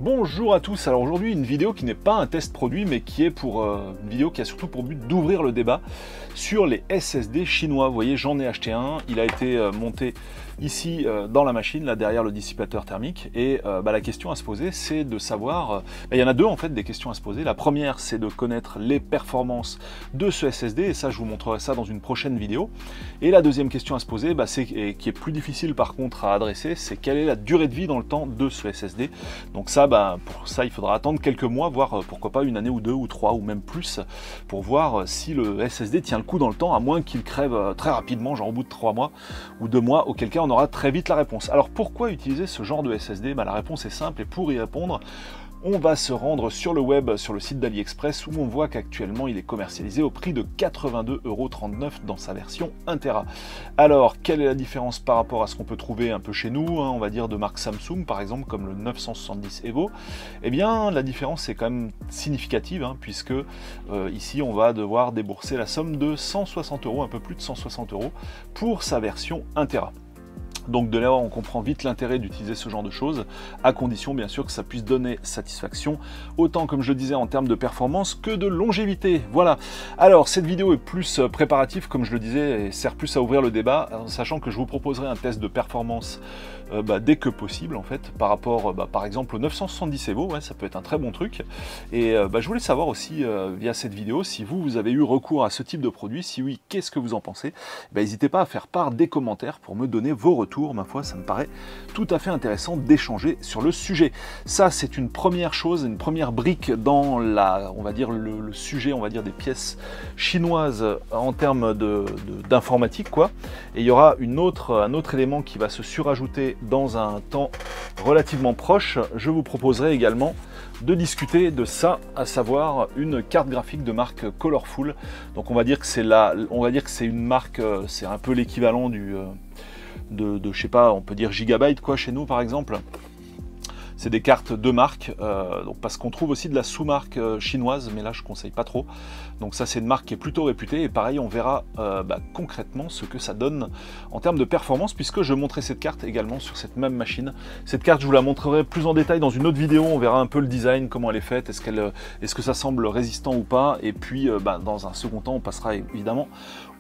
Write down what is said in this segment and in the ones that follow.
Bonjour à tous, alors aujourd'hui une vidéo qui n'est pas un test produit mais qui est une vidéo qui a surtout pour but d'ouvrir le débat sur les SSD chinois. Vous voyez, j'en ai acheté un, il a été monté ici dans la machine, là derrière le dissipateur thermique, et la question à se poser c'est de savoir, il y en a deux en fait des questions à se poser. La première c'est de connaître les performances de ce SSD, et ça je vous montrerai ça dans une prochaine vidéo. Et la deuxième question à se poser, et qui est plus difficile par contre à adresser, c'est quelle est la durée de vie dans le temps de ce SSD. Donc ça, pour ça il faudra attendre quelques mois, voire pourquoi pas une année ou deux ou trois ou même plus, pour voir si le SSD tient le coup dans le temps, à moins qu'il crève très rapidement, genre au bout de 3 mois ou 2 mois, auquel cas on aura très vite la réponse. Alors pourquoi utiliser ce genre de SSD? La réponse est simple, et pour y répondre, on va se rendre sur le web, sur le site d'AliExpress, où on voit qu'actuellement il est commercialisé au prix de 82,39 € dans sa version 1 Tera. Alors, quelle est la différence par rapport à ce qu'on peut trouver un peu chez nous, on va dire de marque Samsung par exemple, comme le 970 EVO? Eh bien, la différence est quand même significative, puisque ici on va devoir débourser la somme de 160 €, un peu plus de 160 € pour sa version 1 Tera. Donc de là, on comprend vite l'intérêt d'utiliser ce genre de choses, à condition bien sûr que ça puisse donner satisfaction, autant comme je le disais en termes de performance que de longévité. Voilà, alors cette vidéo est plus préparative, comme je le disais, et sert plus à ouvrir le débat, sachant que je vous proposerai un test de performance dès que possible en fait, par rapport par exemple au 970 EVO, ça peut être un très bon truc. Et je voulais savoir aussi via cette vidéo si vous avez eu recours à ce type de produit, si oui, qu'est-ce que vous en pensez? N'hésitez pas à faire part des commentaires pour me donner vos retours. Ma foi, ça me paraît tout à fait intéressant d'échanger sur le sujet. Ça, c'est une première chose, une première brique dans on va dire le sujet, on va dire des pièces chinoises en termes d'informatique, quoi. Et il y aura un autre élément qui va se surajouter dans un temps relativement proche. Je vous proposerai également de discuter de ça, à savoir une carte graphique de marque Colorful. Donc on va dire que c'est une marque, c'est un peu l'équivalent de je sais pas, on peut dire Gigabyte quoi chez nous par exemple. C'est des cartes de marque, donc parce qu'on trouve aussi de la sous-marque chinoise, mais là je conseille pas trop. Donc ça c'est une marque qui est plutôt réputée, et pareil on verra concrètement ce que ça donne en termes de performance, puisque je montrerai cette carte également sur cette même machine. Cette carte je vous la montrerai plus en détail dans une autre vidéo, on verra un peu le design, comment elle est faite, est-ce que ça semble résistant ou pas, et puis dans un second temps on passera évidemment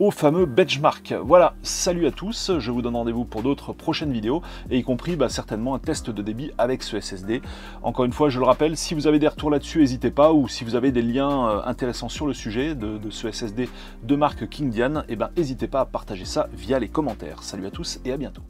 au fameux benchmark. Voilà, salut à tous, je vous donne rendez-vous pour d'autres prochaines vidéos, et y compris certainement un test de débit avec ce SSD. Encore une fois, je le rappelle, si vous avez des retours là-dessus, n'hésitez pas, ou si vous avez des liens intéressants sur le sujet de ce SSD de marque Qingdian, n'hésitez pas à partager ça via les commentaires. Salut à tous et à bientôt.